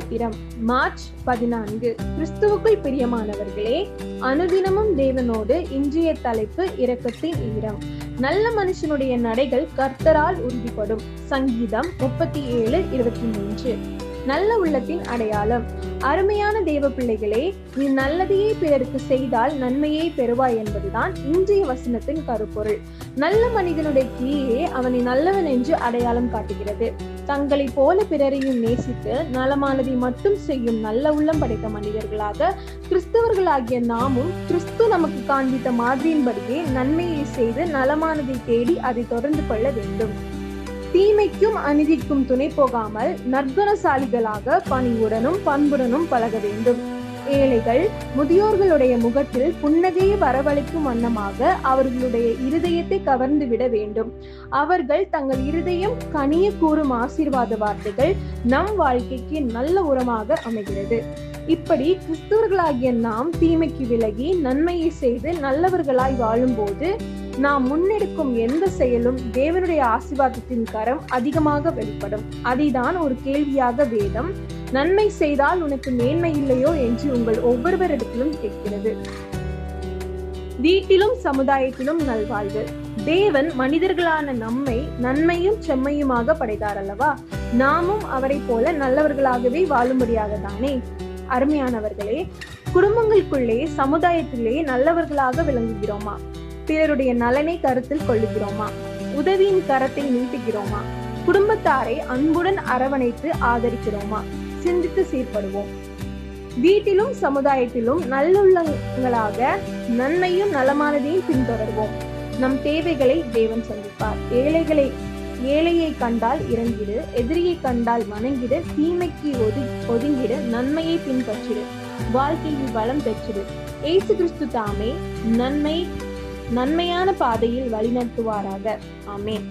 பாத்திரம். மார்ச் 14. கிறிஸ்துவுக்குள் பிரியமானவர்களே, அனுதினமும் தேவனோடு. இன்றைய தலைப்பு இரக்கத்தின் ஈரம். நல்ல மனுஷனுடைய நடைகள் கர்த்தரால் உறுதிப்படும். சங்கீதம் 37:23. நல்ல உள்ளத்தின் அடையாளம். அருமையான தேவ பிள்ளைகளே, நீ நல்லதையே பிறருக்கு செய்தால் நன்மையை பெறுவாய் என்பதுதான் இன்றைய வசனத்தின் கருப்பொருள். நல்ல மனிதனுடைய கிரியே அவனை நல்லவன் என்று அடையாளம் காட்டுகிறது. தங்களைப் போல பிறரையும் நேசித்து நலமானதை மட்டும் செய்யும் நல்ல உள்ளம் படைத்த மனிதர்களாக கிறிஸ்தவர்களாகிய நாமும் கிறிஸ்து நமக்கு காண்பித்த மாதிரியின்படியே நன்மையை செய்து நலமானதை தேடி அதை தொடர்ந்து கொள்ள வேண்டும். தீமைக்கும் அநீதிக்கும் துணை போகாமல் நற்குணசாலிகளாக பணிவுடனும் பண்புடனும் பழக வேண்டும். ஏழைகள் முதியோர்களுடைய முகத்தில் புன்னகையை வரவழைக்கும் வண்ணமாக அவர்களுடைய இருதயத்தை கவர்ந்து விட வேண்டும். அவர்கள் தங்கள் இருதயம் கனிய கூறும் ஆசீர்வாத வார்த்தைகள் நம் வாழ்க்கைக்கு நல்ல உரமாக அமைகிறது. இப்படி கிறிஸ்தவர்களாகிய நாம் தீமைக்கு விலகி நன்மையை செய்து நல்லவர்களாய் வாழும் போது நாம் முன்னெடுக்கும் எந்த செயலும் தேவனுடைய ஆசீர்வாதத்தின் கரம் அதிகமாக வெளிப்படும். அதைதான் ஒரு கேள்வியாக வேதம் நன்மை செய்தால் உனக்கு மேன்மை இல்லையோ என்று உங்கள் ஒவ்வொருவரிடத்திலும் கேட்கிறது. வீட்டிலும் சமுதாயத்திலும் நல்வாழ்வு. தேவன் மனிதர்களான நம்மை நன்மையும் செம்மையுமாக படைத்தார் அல்லவா? நாமும் அவரை போல நல்லவர்களாகவே வாழும்படியாக தானே. அருமையானவர்களே, குடும்பங்களுக்குள்ளே சமுதாயத்திலே நல்லவர்களாக விளங்குகிறோமா? பிறருடைய நலனை கருத்தில் கொள்ளுகிறோமா? உதவியின் கரத்தை நீட்டுகிறோமா? குடும்பத்தாரை அன்புடன் அரவணைத்து ஆதரிக்கிறோமா? சிந்தித்து சீர்படுவோம். வீட்டிலும் சமுதாயத்திலும் நல்லுள்ளங்களாக நன்மையும் நலமானதையும் பின்தொடர்வோம். நம் தேவைகளை தேவன் சந்திப்பார். ஏழையை கண்டால் இறங்கிடு, எதிரியை கண்டால் வணங்கிடு, தீமைக்கு ஒதுங்கிடு, நன்மையை பின்பற்றிடு, வாழ்க்கையில் வளம் பெற்றிடு. இயேசு கிறிஸ்து தாமே நன்மையான பாதையில் வழிநடத்துவாராக. ஆமென்.